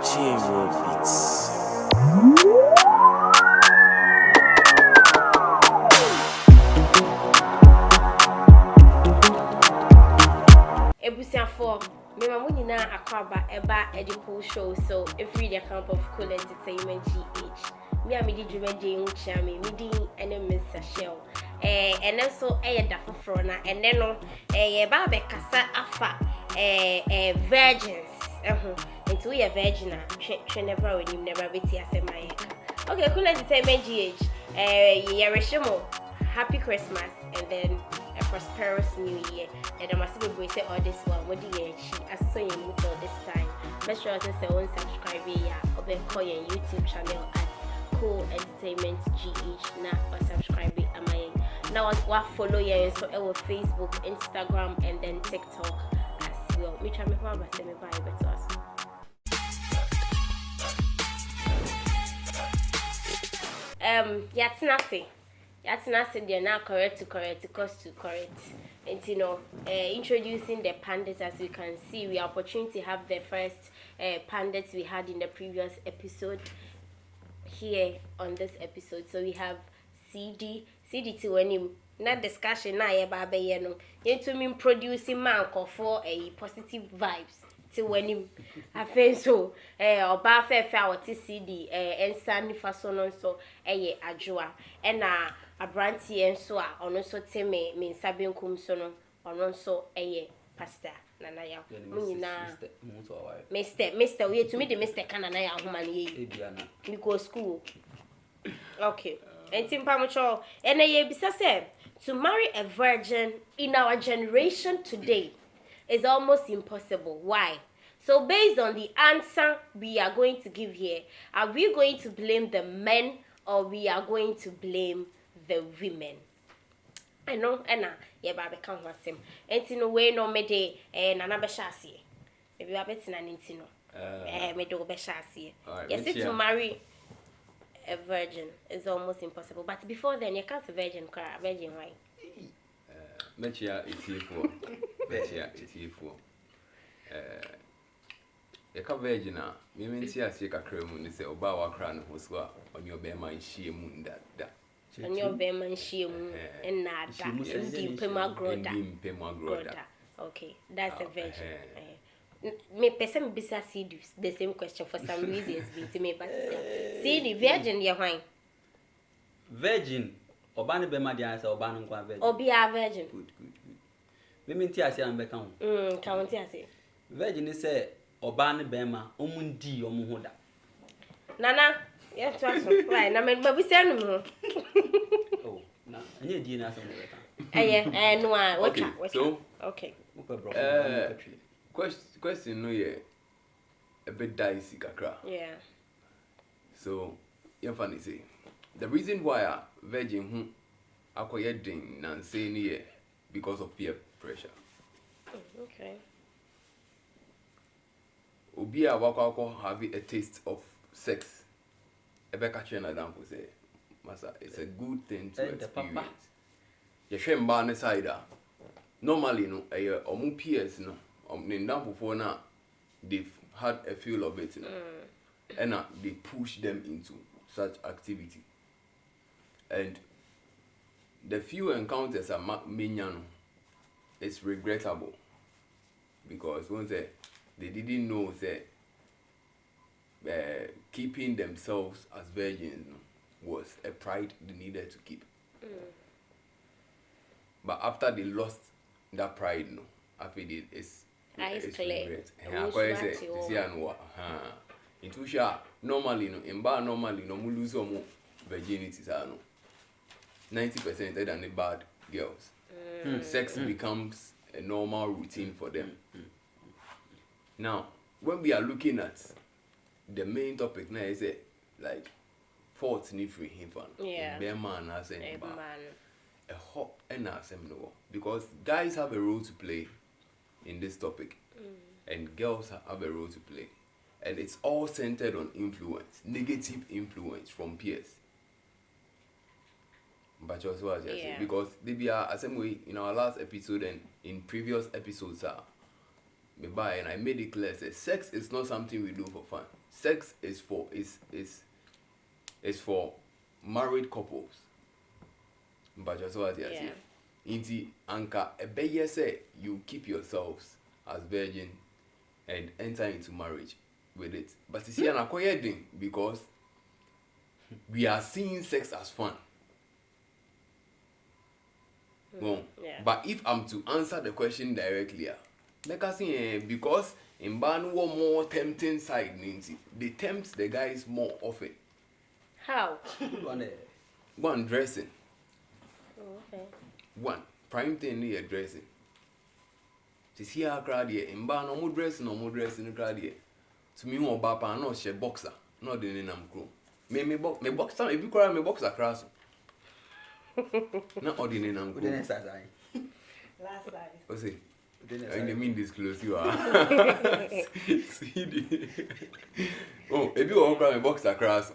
J-Roll Beats. Ebusiafo, me ma muni na akwaba eba edipo show so every the camp of cool entertainment GH. Me a me di dwuma dey nchia me di ene Mr. Shell. Ene so da foforo na ene no ye ba be kasa afa virgins. Nti we virgin a twe never we nim never beti asema ye. Okay, cool entertainment GH. Ye reshimo. Happy Christmas and then a prosperous new year. And I must be say all this one. What do you as so you meet all this time? Make sure to say one subscribe here or then call your YouTube channel at Cool Entertainment GH now or subscribe it am I now what follow you so our Facebook, Instagram and then TikTok as well. Me try me for say me buy it to us. Yeah, it's nothing. That's not saying they're not correct, cost to correct. And introducing the pandits, as you can see, we are opportunity to have the first pandits we had in the previous episode here on this episode. So we have CD to any not discussion now about you to mean producing man for a positive vibes. To when him I feel so or ba fair CD and sandy fason so adjoa and abranti and so on so teme me sabin kum so no on so pastor nana ya munina Mr. we to me the Mr. Canana ya human ye we go school okay and timpamucho and bisa say to marry a virgin in our generation today is almost impossible. Why? So based on the answer we are going to give here, are we going to blame the men or we are going to blame the women? I know, Anna, yeah, baby, can't watch him. And no way, no me de, Nana Beshasi. If you are better than Intino, me do Beshasi. Yes, to marry a virgin is almost impossible. But before then, you can't a virgin cry, virgin, right? Metia is here for. Metia is here for. A virgin, women see us take a cream when they say, Oba wa crown was on your bema and she moon that. On your bema and she and not that. Deep Pema Groda. Okay, that's a virgin. Me person bisa see the same question for some reasons. To me, but see the virgin, you're fine. Virgin. Obani bema di answer obani nkwa virgin. Obi a virgin. Good. Women ti ase ambe kan. Count ase. Virgin say obani bema omundi omuhoda. Nana, yes to aso. Right, na me babu say no. Oh, na anye di na aso mo no okay. So, okay. Question no ye a bit dicey kakra. Yeah. So, you funny say the reason why virgin akoyedin nan say ni because of peer pressure. Okay. Obi a wakako have a taste of sex. Ebe ka chena dan ko say masa it's a good thing to experience. Ye hwe mba ne side normally no omu peers no ne ndamfo na they've had a feel of it no. And they push them into such activity. And the few encounters are many, it's regrettable because once they didn't know that keeping themselves as virgins was a pride they needed to keep. But after they lost that pride, after it's regret. Normally, no lose some virginity. 90% than the bad girls. Sex becomes a normal routine for them. Now, when we are looking at the main topic now, is like faults need free him fan. Yeah. Bear man has a hot and no, because guys have a role to play in this topic, and girls have a role to play, and it's all centered on influence, negative influence from peers. But also what I say, because they be the same way in our last episode and in previous episodes me buy, and I made it clear say sex is not something we do for fun. Sex is for married couples. But just what I say. Inti anka ebeye say you keep yourselves as virgin and enter into marriage with it. But you see an acquired thing because we are seeing sex as fun. Well, but if I'm to answer the question directly, like I say, because in Banu more tempting side means they tempt the guys more often. How? One dressing. Okay. One prime thing here dressing. To see how crowd here in Banu no more dressing the crowd here. To me, more bapa no she boxer, not the name crew. Me boxer, if you cry me boxer cross. Not ordinary name crew. Last size. What's it? I mean disclose you are. See oh, if you want to box across.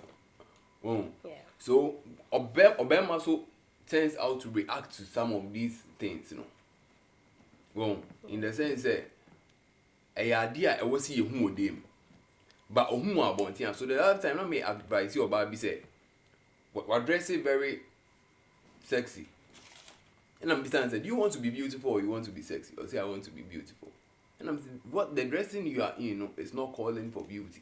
Oh. Yeah. So Obama so tends out to react to some of these things, you know. Well, in the sense that a idea I was see who them. But who are bonting. So the other time I may advise you about be say what dress is very sexy. And I'm saying, do you want to be beautiful or you want to be sexy? Or say, I want to be beautiful. And I'm saying, what the dressing you are in, you know, is not calling for beauty.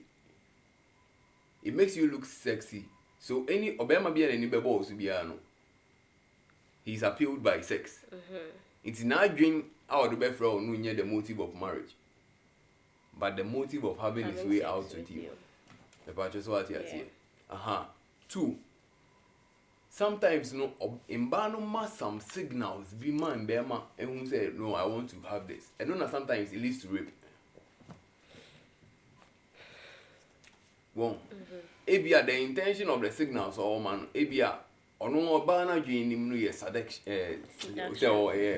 It makes you look sexy. So any Obama be any baby also be no. He's appealed by sex. It's not dream out the best for no the motive of marriage, but the motive of having his way out with you. The purchase what you say. Two. Sometimes, you know, in Banoma, some signals be man, Bema, and who say, no, I want to have this. And then sometimes it leads to rape. Well, Abia, the intention of the signals, or man, Abia, or no, Bana, Jane, you know,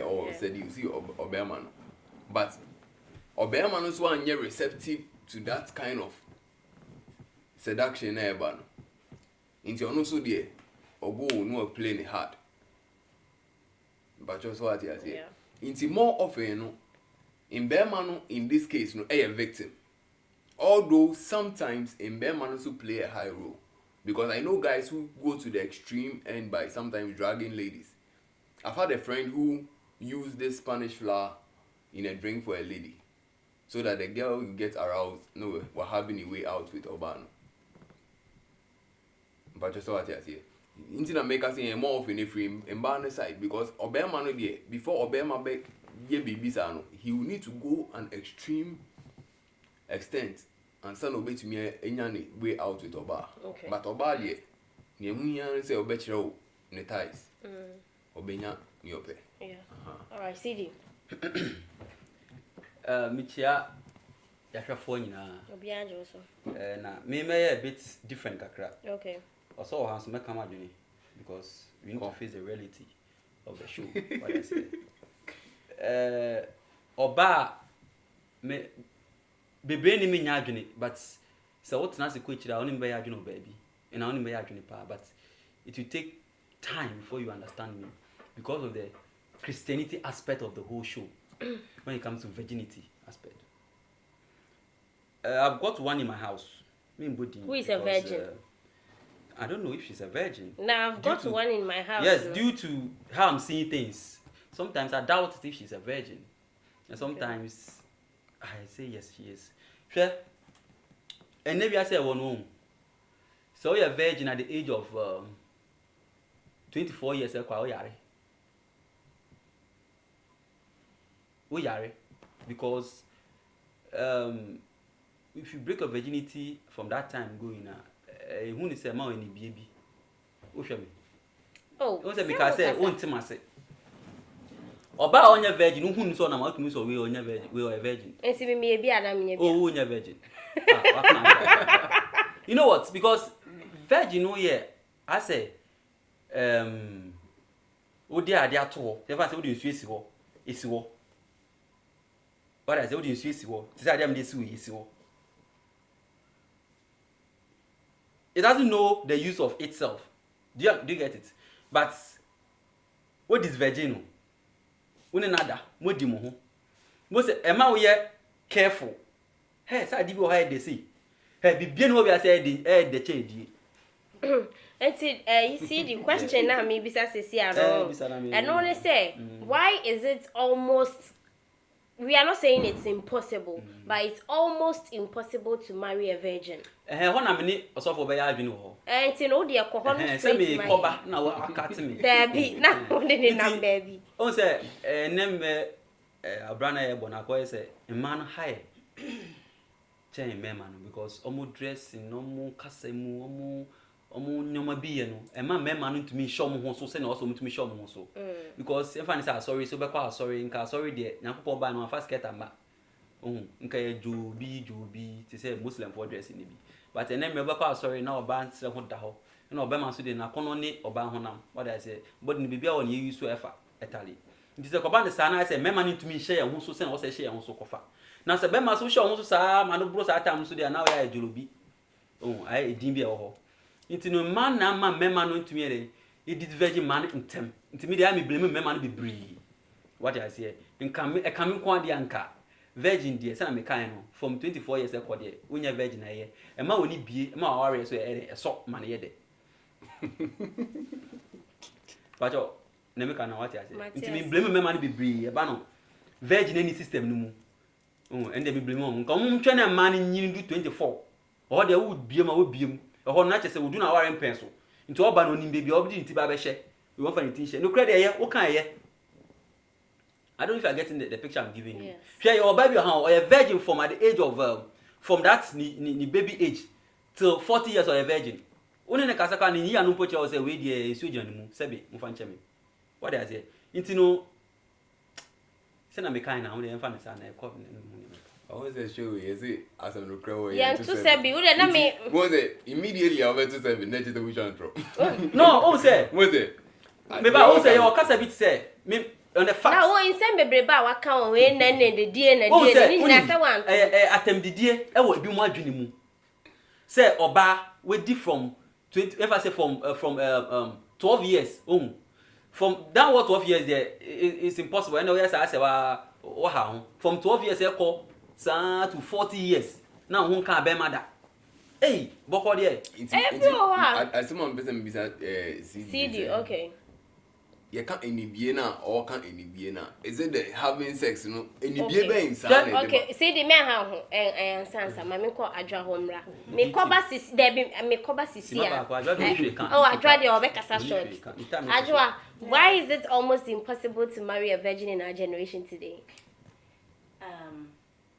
or said you see, or Bearman. But Obearman is one year receptive to that kind of seduction, Ban. Into also there. Or go no playing hard. But just what I say. Into more often, you know, in Bearman, in this case, no, a victim. Although sometimes in Bearman also play a high role. Because I know guys who go to the extreme end by sometimes dragging ladies. I've had a friend who used this Spanish flour in a drink for a lady. So that the girl will get aroused, no, we're having a way out with Obano. But just what I say. Intina make us say more often if we embark side because Obama no there before Obama be ye bibisa no he will need to go an extreme extent and send obey to me any way out with Oba. Okay. But Oba there ne munya say obechire ne ties. Obenya ni ope. Yeah. All right, CD. Michia yahwefo nyina. Obi anjo so. Na me a bit different kakra. Okay. Also, has to make a journey because we need to face the reality of the show. What I say, Oba me bebe ni me nyadwene, but so what na se kwechira only be yadwene baby, and only be yadwene pa, but it will take time before you understand me because of the Christianity aspect of the whole show when it comes to virginity aspect. I've got one in my house. Who is a virgin? I don't know if she's a virgin. Now I've got one in my house. Yes, due to how I'm seeing things. Sometimes I doubt if she's a virgin. And sometimes I say yes, she is. Sure. And maybe I say one home. So you're a virgin at the age of 24 years. Because if you break a virginity from that time going who is a man in baby? Who show me? Oh, because I won't tell myself. Oba on your virgin, who is on a mountain, so we on your virgin, we are a virgin. And see me, maybe I'm oh, on your virgin. You know what? Because virgin, oh, yeah, I say, oh, dear, they are two. The first, what do you Swiss war? It's war. What I say, what do you Swiss war? To say, them this way is war. It doesn't know the use of itself. Do you get it? But what is virgin? One another, what do you most Emma we careful. Hey, say di be how they see. Hey, be bien what we are saying the change. And you see the question now maybe say and only say why is it almost, we are not saying it's impossible, but it's almost impossible to marry a virgin. When I'm in also for be adwene ho. And you know the alcohol say me koba na wa akate me. There be na only na baby. O say nem abrana ye bona ko say man high. Change me man because omo dressing omo kasemu omo nyoma biye no e ma me man ntumi show mo ho so say na also ntumi show mo ho so because if I say sorry so be kwa sorry nka sorry de nyakopo ba no first get am nka ye jobi ti say muslim for dressing ni bi but ene me be kwa sorry na oba nsre ho da ho na oba man so de na kono ni oba honam what I say but ni bibia won ye use so efa etali nti say koba de sa na say me man ntumi share ye ho so say na wo say share ye ho so kofa na say be ma so share ho so sa ma no bro sa tam so de na wo ya jolobi ai edin bia wo ho nti no man na ma mema no ntumi ere e did virgin man ntem nti me dey am blame mema no be bree what I say nka e kam nko ade anka virgin dey say na me kan no from 24 years e ko dey unya virgin na ye e ma woni bie e ma aware so e so man ye dey pacho na me kan na what I say nti me blame mema no be bree e ba no virgin any system no mu and dem blame on nka mo ntwe na man nyin du 24 o dey wo bie ma wo biem ho na chese wodu na ware mpen so nti oba no nimbe bia obdi nti ba be hye we want for nti hye no credit ye wo kan ye I don't know if you are getting the picture I'm giving you. Share your baby or a virgin from at the age of from that ni baby age till 40 years or a virgin. Oni ne kasaka ni ya no poche o say we dey soja ni mu sebe mu fa nche me. What dey say? Nti no say na me kan na wo dey fa ne sa na e ko I always say show you see as an okra yeah to say be we na me was it immediately I went to say next to which one drop. No, o say was it me ba o say your kasa bit say me on the fact na wo insem bebre ba wa kan we na de die na die ni na say wan atem didie e wo bi mu adwene mu say oba we di from 20 if I say from 12 years from that what 12 years there it's impossible and yes I say wa ha from 12 years e ko to 40 years now who can be mother hey boko there I someone person beside CD okay you can't any bie na or can't any bie na is it the having sex no any bie be inside okay CD me ha ho answer ma me ko adwa ho mra me ko ba sis there be me ko ba sis ya oh adwa there obekasa short adwa why is it almost impossible to marry a virgin in our generation today?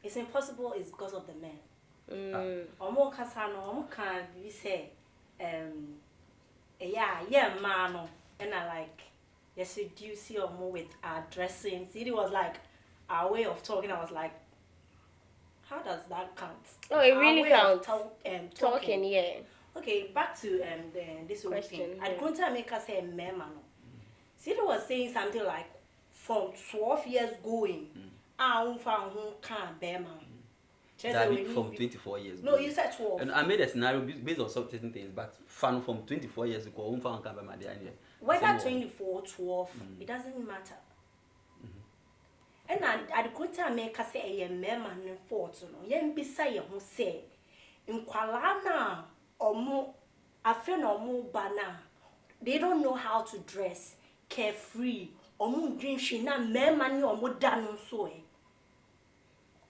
It's impossible is because of the men. Omo kasano omo kan be say yeah man and I like you seduce omo with our dressing. See, it was like our way of talking. I was like, how does that count? Oh, it really counts. Talking, yeah. Okay, back to this whole thing. I couldn't make us say man. See, it was saying something like from 12 years going. I found who can't bear man. From 24 years. No, you said 12. And I made a scenario based on certain things, but found from 24 years ago, who found can't bear my idea. Whether 24, 12, it doesn't matter. And I could tell me, I say a man and fort, yen beside who say in Kualana or more, a friend or more banana. They don't know how to dress carefree. Omu dream she na me mani omu danu so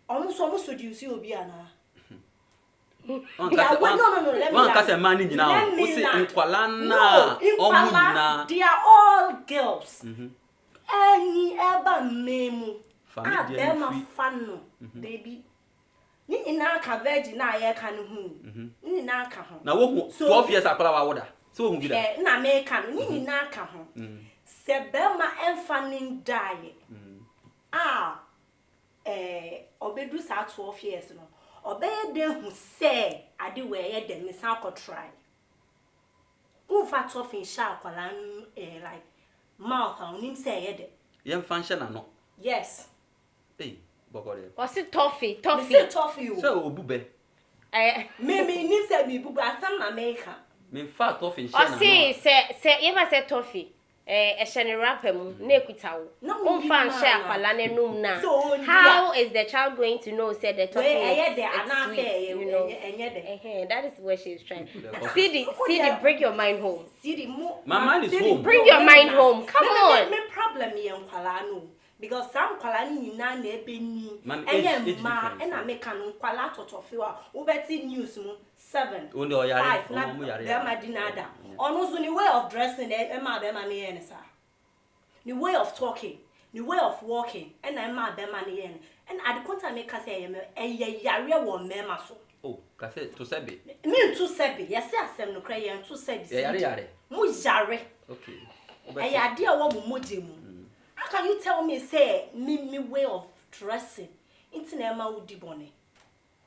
almost do you see obiana no let me one say man ni na o say nkwala na omu na they are all girls any eba memu family fanu baby ni na ka virgin na ye ka no hu ni na ka ho na wo 12 years akola wa woda so wo hu gida na me ka no ni na ka ho sebema enfanin die obedu sa 12 years no obey de hu say ade we ye dem san ko try ufa 12 in sha kwala like mouth on him say ye de yem function na no yes hey bokore was it toffee so obube me nim say me bubu asam na make me fa toffee sha na say you ever say toffee shene rapem na ekuta wo fan share akwala na num na how is the child going to know say the talking you know that is what she is trying. See the bring your mind home. My mind is home. Bring your mind home. Come on. Me problem here nkwala no because some nkwala ni nyina na ebe ni ma e na make an nkwala totofiwa wo beti news mu 7 5 na be ma dinada ono so ni way of dressing e ma be ma ne sa the way of talking the way of walking and I ma be ma ne and at the contact make say e yare wo mema so. Oh, cafe to sebe. Me to sebe. Yes, asem no kra yen to sebe. Yare. Mu yare. Okay. E ya de wo mu mu. How can you tell me say me way of dressing into na ma wudi bone?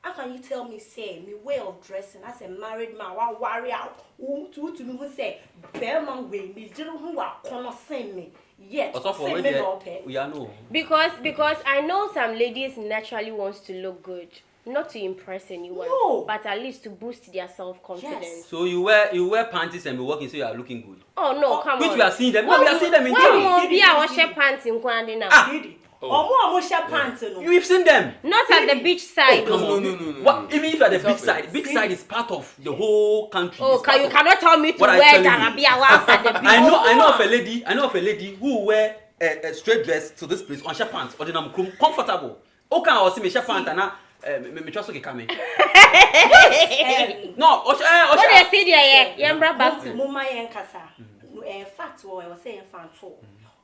How can you tell me say me way of dressing as a married man wa worry out to me who say bear man way me jiro hu wa kono sen me yet say me no pay. We are no. Because I know some ladies naturally wants to look good. Not to impress anyone, but at least to boost their self-confidence. Yes. So you wear panties and be walking so you are looking good. Oh no, come on. Which we are seeing them. No, we are seeing them in TV. We are wearing pants in Kwande now. Omo share pants no. You've seen them. Not at the beach side. Oh, come on. No. What, even if at the beach side is part of the whole country. Oh, you cannot tell me to wear Darabia whilst at the beach. I know of a lady who wear a straight dress to this place on share pants or the comfortable. Okay, I see me share pants and me trust okay come. No, what they say there yembra back to mama yen kasa. Fact what I was saying fan to.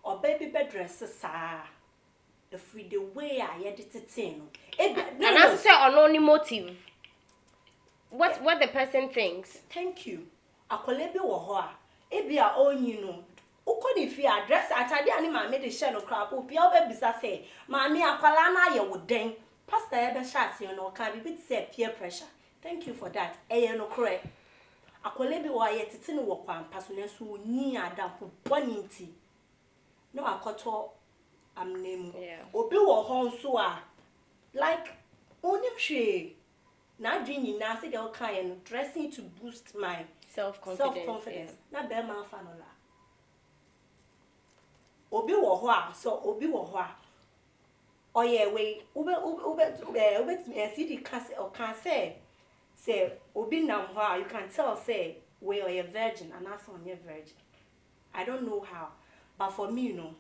Or baby bed dress sa. The free the way I edit it in. And I say on only motive. What the person thinks. Thank you. Akolebi wo ho a. Ebi a onyi no. Ukoni fi address atade ani ma me de share no crap. Obi a obebisa say, "Ma me akwala na ye wo den." Pastor ebe shasi no can be say peer pressure. Thank you for that. Eye no correct. Akolebi wo aye tete no wo kwampa so na so ni adam ko boni nti. No akoto amnemu. Obi wo ho nso a like onim hwe na dream na say dey kan no dressing to boost my self-confidence. Na be ma fa no la. Obi wo ho a so obi wo ho a oh yeah, wait. Ube see the can say obi nam how you can tell say we are a virgin and that's on your virgin. I don't know how, but for me, you know,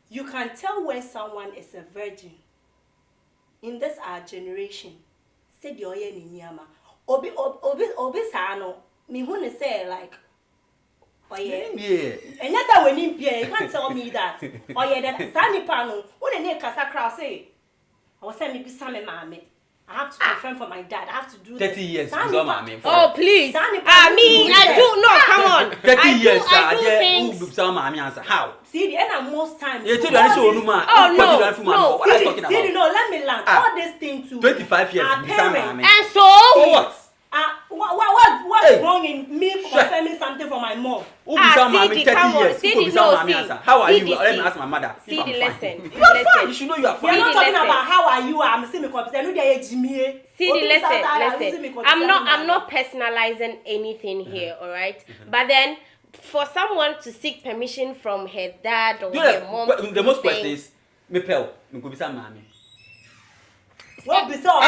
you can tell when someone is a virgin. In this our generation, say the oye ni nyama. Obi sa no. Me who say like. Oh yeah. And that's how when you can't tell me that. Oh yeah, that Sandy Pano, what a near Casa crowd say. I was saying me be some mommy. I have to confirm for my dad. I have to do 30 years. Oh please. I do not come on. 30 years. I do things. How? See the end most times. Oh no. See no, let me learn. All these things too. 25 years. And so what? What's wrong in me confirming something for my mom? How are you? Let me ask my mother. See the lesson. You are fine. You should know you are fine. You're not talking about how are you. I'm saying because I know they are Jimmy. See the lesson. I'm not personalizing anything here, all right? But then for someone to seek permission from her dad or her mom, the most question is me pel me go bisa mami. What be so?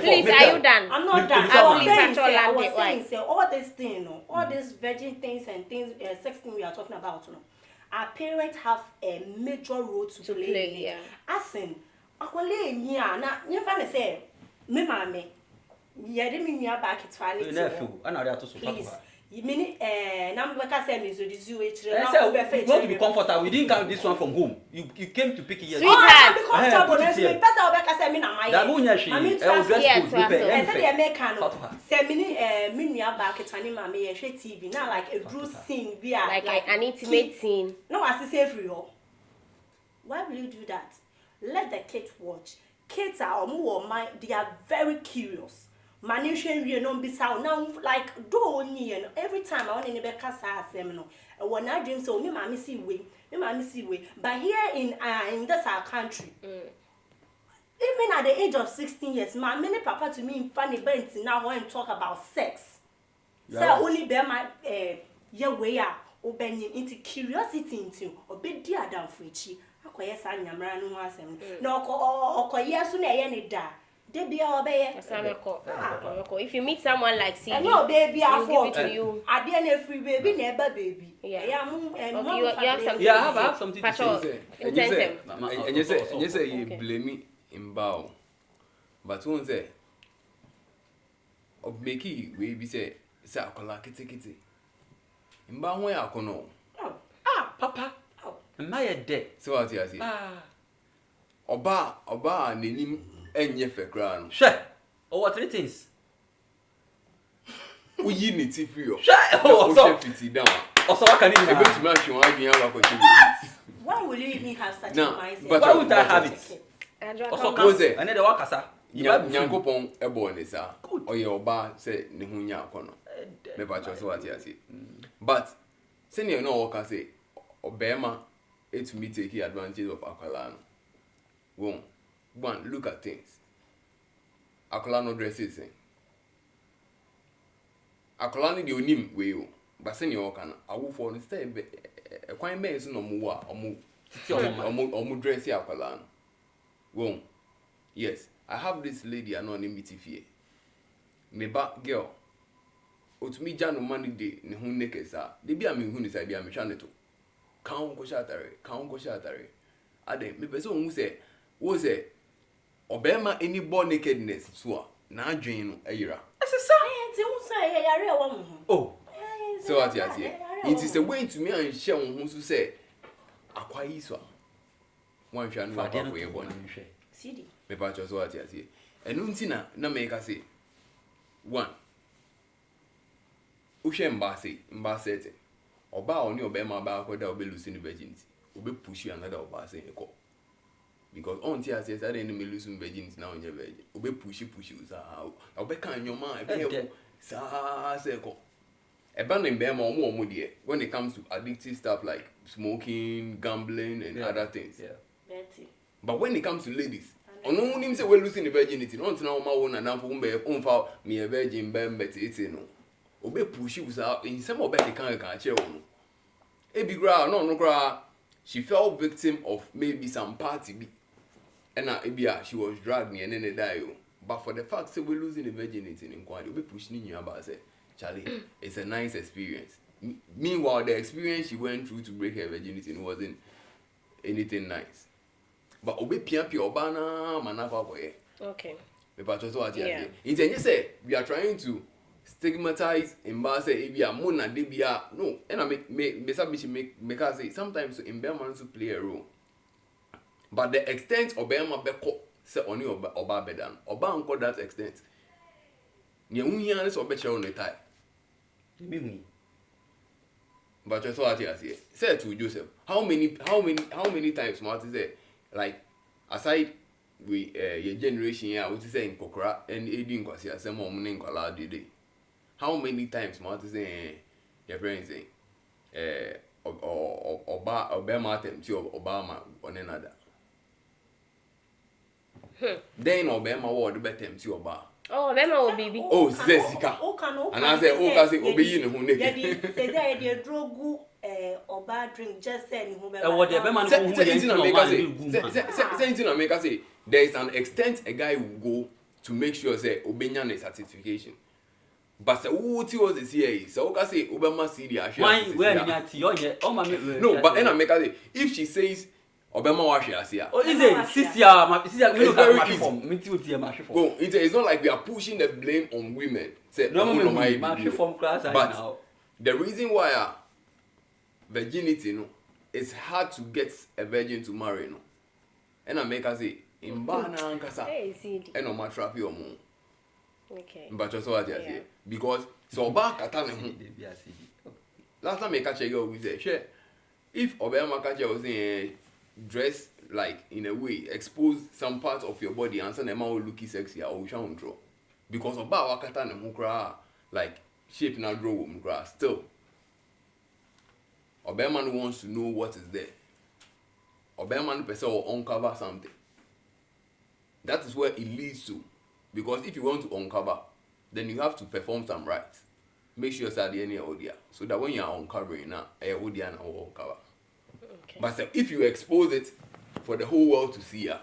Please, are you done? I'm not done. I was saying, say all this thing, all these virgin things and things, sex thing we are talking about, our parents have a major role to play. Yeah. As in, akwale niya na never say me mama, ye de me niya back it fine. Please. You mean number say me so this you want to be comfortable. We didn't come this one from home. You came to pick it here. Sweetheart, be comfortable. Me person obeka say me na my. That munya she. Say me nua back it ani mama ye hwe TV. Now like a group scene be like an intimate scene. No, as say every all. Why will you do that? Let the kids watch. Kids are mind. They are very curious. Manation we no be sound now like do only every time I want to be kasa asem when I dream so me mama see way but here in this our country even at the age of 16 years my many papa to me in funny bent now when talk about sex say only be my yeah way obenyim into curiosity into obedi adam for echi akoye sa nyamra no ho asem na okoye so na eye ne da de bia obeye if you meet someone like CD no baby give it to you ade na free baby na eba baby yeah you have something I have something to say. And you say you blame me in bow. But one say of make it we be say akola kitty. In bow where I know. Papa. My dead. So what you say? Oba nenim enye fe kra no. Sure. Oh, what 3 things? Uyi ni ti free o. Sure. Oh, so fiti down. Also, what can you do? Ebe tumi ahwe wan adwen aba kwachi. Why will you even have such No, a mindset? but why would I have it? Also What's it? And then the wakasa. Nyankopon ebo ne sa. Oye oba se ne ho nya akono. Me ba cho so what you say. But senior no waka say obema etumi take advantage of akwala no. One, look at things. Akwala no dresses. Akwala ni de onim we o. But senior waka no awofo no stay e kwan men so no mo a omo dress akwala no. Yes, I have this lady anonymity fear. Me ba girl. Otumi jano money de ne hu nekesa. De bia me hu ni sai bia me hwa ne to. Kan ko shatare. Ade me pese ohun se wo se obema any born nakedness so a na adwen no ayira. Asesa ti hu say yare e wo mo ho. Oh. So what you say? It is a way to me and share on so say akwayi so. One hwa no akwa ko yebon. CD. Me pa cho so what you say. Enu ntina na me ka say one uhwe mba set oba oni obema ba akoda obe lose ni virginity obe push you another oba say eko because on tia say say dey me lose virginity na onye virgin obe push you sa obe kan nyoma ebe sa say eko eba no mbe ma omo de when it comes to addictive stuff like smoking, gambling and other things. Betty. But when it comes to ladies, ono nim say we losing the virginity no ntina o ma wo na namfo mbe onfa me a virgin mbe tete no obe push you out in some obe kan che wo no e bi gra no gra she fell victim of maybe some party bi and ebia she was dragged near and die o but for the fact say we losing the virginity in kwade obe push ni nyu about say Charlie it's a nice experience. Meanwhile the experience she went through to break her virginity wasn't anything nice. But obe pia oba na manafa boy. Okay. Me pa so what here. It say we are trying to stigmatize embarrass ebia mo na de bia no and I make say sometimes embarrassment to play a role. But the extent obema beko say oni oba bedan. Oba anko that extent. Nye unhia so be chere on the tie. Me. But so what here. Say to Joseph, how many times Martin say like aside we your generation here what is saying kokora and edin kwasi asem o mun nkwala dede how many times Martin say your friends say obama attempt to obama on another then obama word better to oba oh obama will be oh sika and I say obeyi ne ho naked say dey drogu oba drink just say ni ho be what the man say there is an extent a guy will go to make sure say obenya ne certification but say who ti was here so oka say obama cd why where me ati o ma me no but and make say if she says obama wa hwe ase oh is it sisia me no very ma easy. form me ti o ti ma hwe form go it's not like we are pushing the blame on women say no ma hwe form class but now the reason why virginity no it's hard to get a virgin to marry no and I make her say in bana ankasa and no matter trap your mom okay but just what you say because so ba kata ne ho last time I catch a girl we say share if obama catch you say dress like in a way expose some parts of your body and say na man will look sexy or sha draw because oba wakata ne ho kra like shape na draw wo kra still obama wants to know what is there. Obama person will uncover something. That is where it leads to. Because if you want to uncover, then you have to perform some rites. make sure that any audio, so that when you are uncovering now, audio and all cover. Okay. But if you expose it for the whole world to see ya,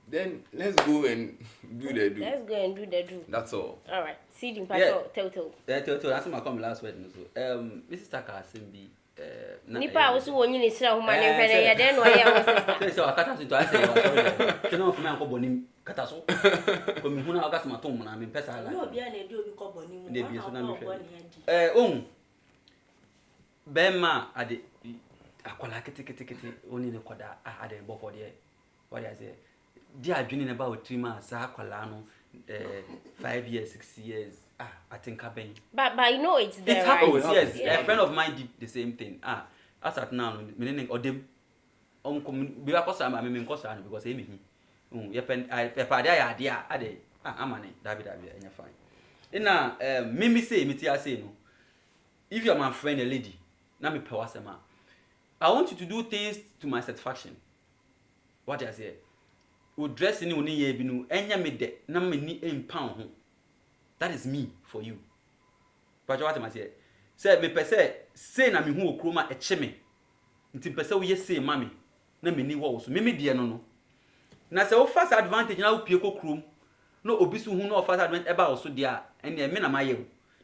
then let's go and do the do. Let's go and do the do. That's all. All right. See the Tell. That's my come last word. Mrs. Taka Simbi. Nipa was one you need to know my name, and then why I was so I cut into I say, you know, for my bonim cataso. Come who now got my tomb, I mean, Pesa. No, be an do because bonim. Bema at the Aquala Kitty only the quada I had a bop for the what I say. They are dreaming about 3 months, Aqualano, 5 years, 6 years. I think I've been. But you know it's there. It happens, right? yes. Yeah. A friend of mine did the same thing. As at now, meaning or them. Because I'm because he me. Idea. I'm an David, and you're fine. Now, Mimi say, Mitia say no. If you're my friend, a lady, now me pewasema. I want you to do things to my satisfaction. What I say? We dress in uni ye binu, enya me de, na me ni £1. That is me for you. But what am I say? Say me pese say na me hu okroma eche me. Nti pese wo ye say mami na me ni wo so. Me de no. Na say wo first advantage na wo pie kokrom. No obi so hu na first advantage eba wo so dia ene me na maye.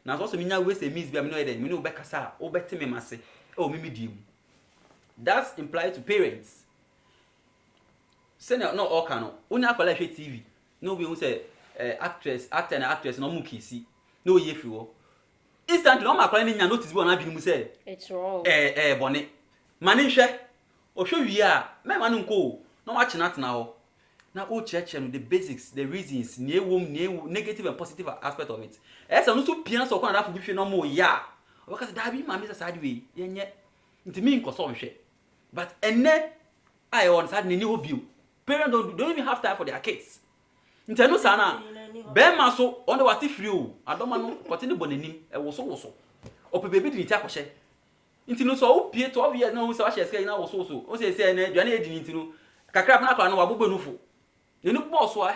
Na so me nya we say miss bia me no e de me no be kasa wo beti me mase. Oh me di mu. That's implied to parents. Say no all can no. Onya akola hwe TV. No be who say actor and actress no mukisi no ye fi wo instantly no makwa ni nya notice bi wona bi mu say It's wrong. Bone mani hwe o hwe wi a me ma nko no wa chena tena ho na o cheche no the basics the reasons ne negative and positive aspect of it esa no so pia so kwa na afu bi hwe no mo ya o ka say da bi ma me say side we ye nye ntimi nko so hwe but enne I on side ni ho bio parents don't even have time for their kids. Ntenu sana bema so on the wati free o adoma no continue bonanim e woso ope baby di ti akose ntinu so o pie 12 years na o se wa share sky na woso o se na aduane edi ntinu kakra na akwa na wabogbo nufu enu boss wa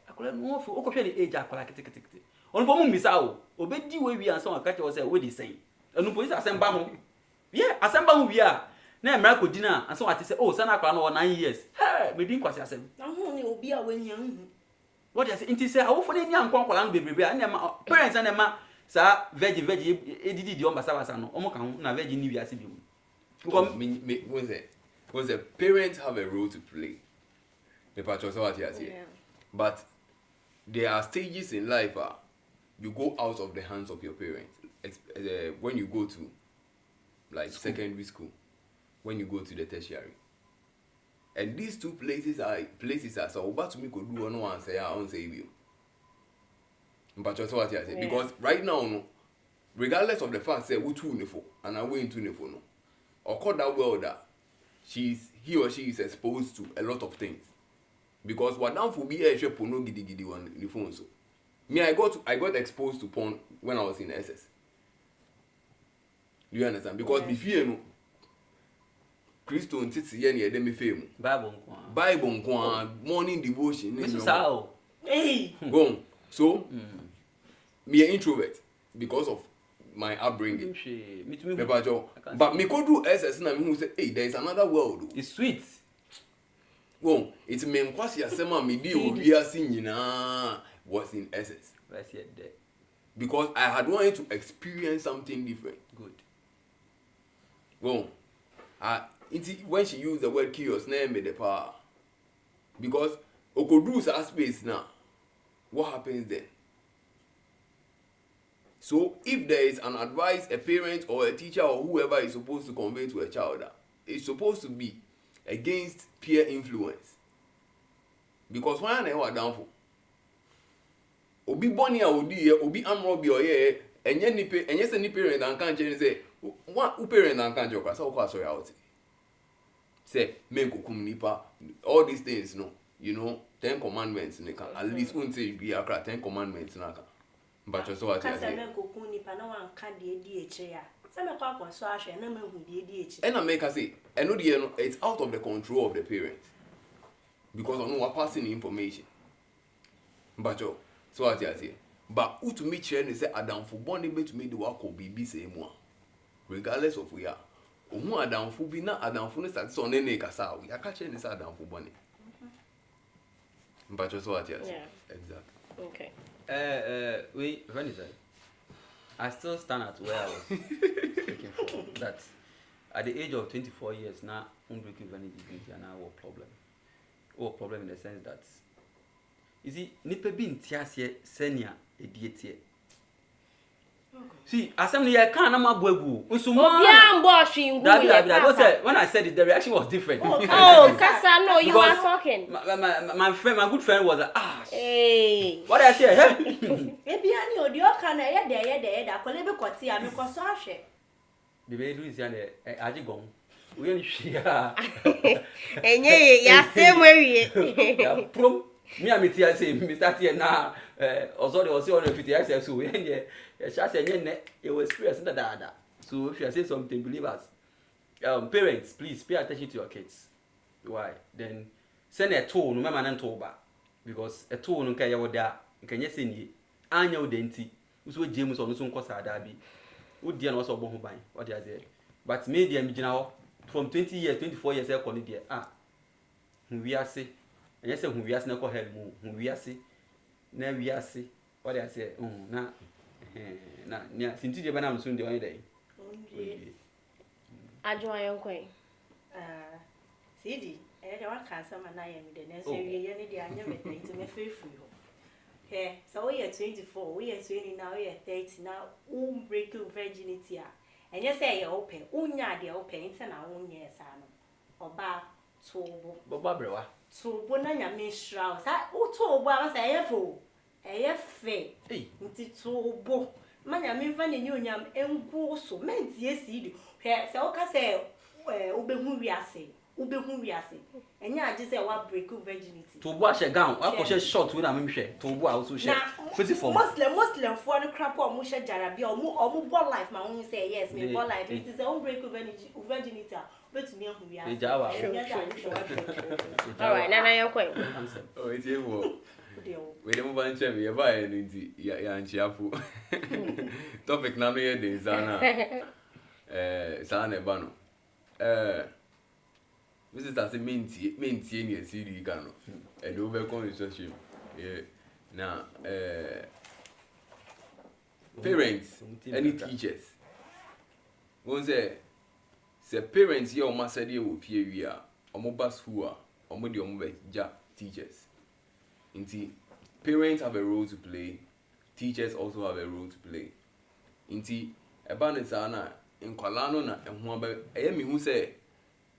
akora no fu o ko hwe ni age akora kitikiti on bo mu misa o obedi we wi ansa wa kache o se we di sen enu police asemba ho asemba ho wi a na emra ko dina ansa wa ti se o sana akora no 9 years me din kwase asem na hu ni obi a wanya hu. What is it? Inti say how for any ankwakwa no bebrebe and parents and ma sa veggie edidi di omba sa no omo kan na veggie ni wi ase bi mu. Because me when the parents have a role to play. Me patcho so what you say. But there are stages in life you go out of the hands of your parents. When you go to like secondary school, when you go to the tertiary. And these two places are so what to me could do no one say I won't say you. But just what I say. Because right now, no, regardless of the fact say we too nifo and I went to nifo no. Or call that world that he or she is exposed to a lot of things. Because what now for be a shape no gidi on the phone so. Me I got exposed to porn when I was in SS. Do you understand? Because before no Christo ntiti ye ne me fame Bible nko morning devotion go so me an introvert because of my upbringing but me could do SS na me who say hey there is another world it's sweet go it's me nkwasi asema me di obi ase nyina was in SS that's it there because I had wanted to experience something different good go when she used the word chaos, name me the power. Because Okodru's space now, what happens then? So if there is an advice a parent or a teacher or whoever is supposed to convey to a child, it's supposed to be against peer influence. Because why are you down for? Obi boni a odi obi amrobi oye enye se ni parent and can't say what parent and can't joke so kwa so out. Say make nipa all these things no you know 10 commandments nika at least won't say be akra 10 commandments naka but so what you say make nipa na wan ka de di eche ya say me kwa so ahwe na me hu de di eche and I make her say no it's out of the control of the parents because I know what passing information but so what you say But who to me chair say Adam for bonding to me the work of baby say more. Regardless of we are. Omo Adam for be na Adam for no start so ne kasa we are catching this Adam for bonnie. But just what yes. Yeah. Exactly. Okay. Wait, when is that? I still stand at where I was looking for that. At the age of 24 years now, unbreaking vanity and now what problem? What problem in the sense that you see, nipa bin tiasie senia edietie. See, assembly I can't am abwegu. When I said it, the reaction was different. Oh, Kasa, no, you are talking. My friend, my good friend was hey. What I say? Maybe I knew the kind of there, I could live a quarter, I'm a consortium. The baby is in the Ajigong. We only share. And yeah, same way. Me and Mitia say, Mr. Tia now, also the also on the 50 access, so we end here. Shall say, it was serious, dada. So if you say something, believe us. Parents, please pay attention to your kids. Why? Then send a tool, no man and toba. Because a tool no can you there, can you send ye? Annual denti, who's what James on the soon cost Adabi. Would dear also born by what they say. But maybe I'm now from 20 years, 24 years, I call it there. We are say. And yes, who we ask no help, who we are see, now we are see what I say. Now, since you have soon the only day. I join your queen. CD, I don't want some and I am the next year. I never think to me faithful. Here, so we are 24, we are 20 now, we are 30 now, break your virginity. And you say you're open, unya the open, it's an own years, or bar, so Barbara. So bonanya me shrouds. I to was a fo. A fe. Nti to bo. Manya me fan ni nyam engo so ment yes yi. He se o ka se obehu wiase. Obehu wiase. Enya age se wa break virginity. To bo ahye gown, akoshe short we na me hwe. To bo a so hwe. Fiti for Muslim for no crap o mo hye jarabi o mo bo life ma won say yes me bo life. It is a break virginity. But me who we are. All right, now you're quite. Oh, it's a war. We don't want to be a buyer in the Yanchiafu. Topic now here, the Sana Bano. Mrs. Tassi maintain your CD cano and overcome relationship. Now, parents, any teachers. One say parents here almost said they will fear we are almost who are almost the almost teachers. Indeed, parents have a role to play, teachers also have a role to play. Indeed, about the sana in Kwalano na and one by who say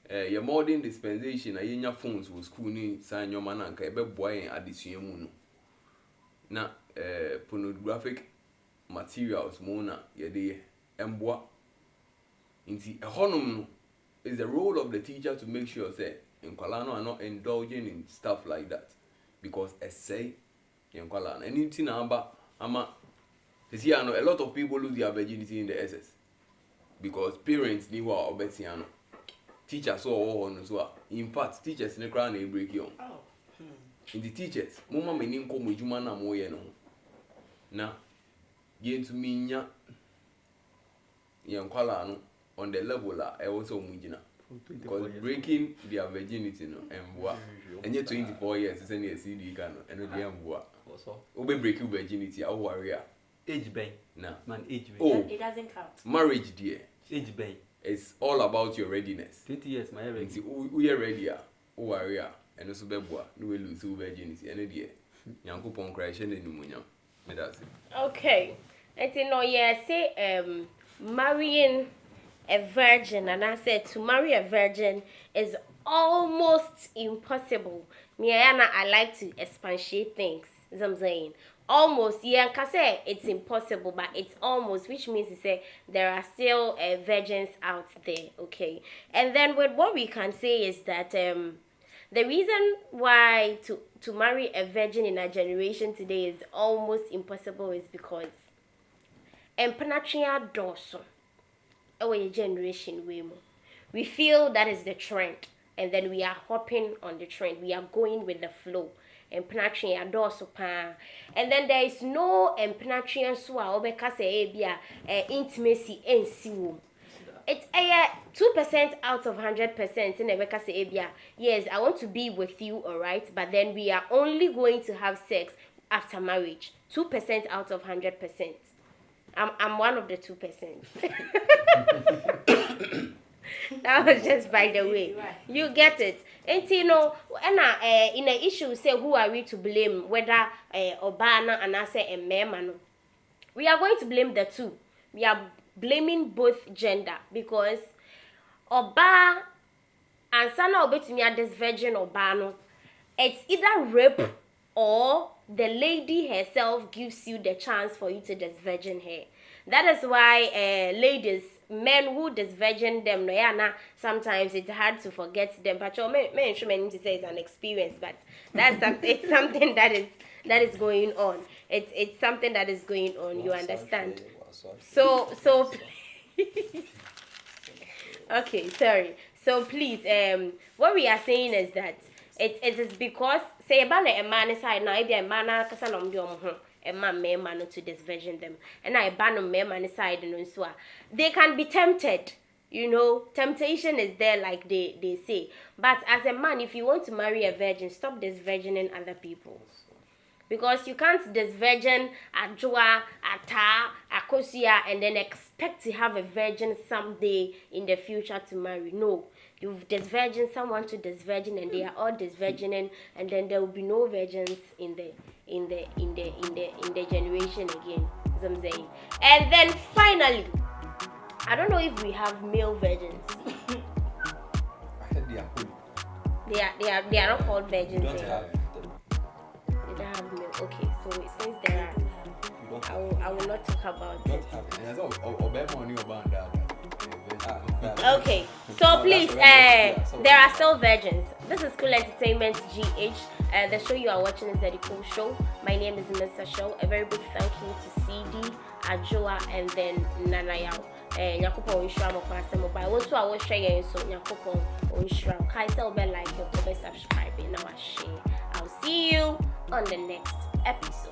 your modern dispensation a your phones was school ni sign your man and ebe boy and addition na pornographic materials mona yede emboa. Inti honum is the role of the teacher to make sure that in Kwalano are not indulging in stuff like that. Because essay in Kwalano. Anything about see, I know a lot of people lose their virginity in the SS. Because parents knew what obetiano. Teachers saw all on as well. In fact, teachers in the crown they break you. In the teachers, Mama may name come with Jumana Moye no. Now, get to me in Kwalano. On the level I also mujina because breaking their virginity no emboa enye 24 years is any CD can no dey emboa also obe break virginity how warrior age ben na man age ben oh it doesn't count marriage dear age ben it's all about your readiness 20 years my ready we are ready warrior and so beboa no we lose virginity ene dear yankopon cry she na nimunyam me that's it. Okay, it's no yeah say marrying a virgin, and I said to marry a virgin is almost impossible. Me and I like to expatiate things. As I'm saying, almost yeah, I can say it's impossible, but it's almost, which means to say there are still virgins out there. Okay, and then with what we can say is that the reason why to marry a virgin in our generation today is almost impossible is because penetration dorsum. Our generation we feel that is the trend, and then we are hopping on the trend. We are going with the flow, empenatwe adoso pa. And then there is no empenatwe so a obeka say bia intimacy ensi wo. It's 2% out of 100% in Ebeka say bia. Yes, I want to be with you, all right, but then we are only going to have sex after marriage. 2% out of 100%. I'm one of the 2%. That was just by the way. You get it. And you know, and in an issue say who are we to blame, whether Obana and I say a man. We are going to blame the two. We are blaming both gender because Oba and Sana Obetumi this virgin Obano, it's either rape or the lady herself gives you the chance for you to disvirgin her. That is why ladies, men who disvirgin them, no, yeah, sometimes it's hard to forget them. But men sure need to say it's an experience, but that's it's something that is going on. It's something that is going on. You understand? So please. Okay, sorry. So please, what we are saying is that it is because say about a man side now, if a man kasa no mdi a man to disvirgin them, and I ban on man side and so they can be tempted. You know, temptation is there, like they say. But as a man, if you want to marry a virgin, stop disvirgining other people. Because you can't disvirgin Ajua, Ata, Akosia, and then expect to have a virgin someday in the future to marry. No, you've disvirgin someone to disvirgin, and they are all disvirgining, and then there will be no virgins in the generation again. As I'm saying. And then finally, I don't know if we have male virgins. They are not called virgins. Have milk. Okay, so since there are, I will not talk about it. Okay, so please, there are still virgins. This is Cool Entertainment GH. The show you are watching is the Cool Show. My name is Mr. Show. A very big thank you to CD, Ajoa, and then Nanayao. Nyakupo Onshra mo kwase mobile. Won't I will share so Nyakupo Onshra. Kaisa will be like your subscribe. Now I share. I'll see you on the next episode.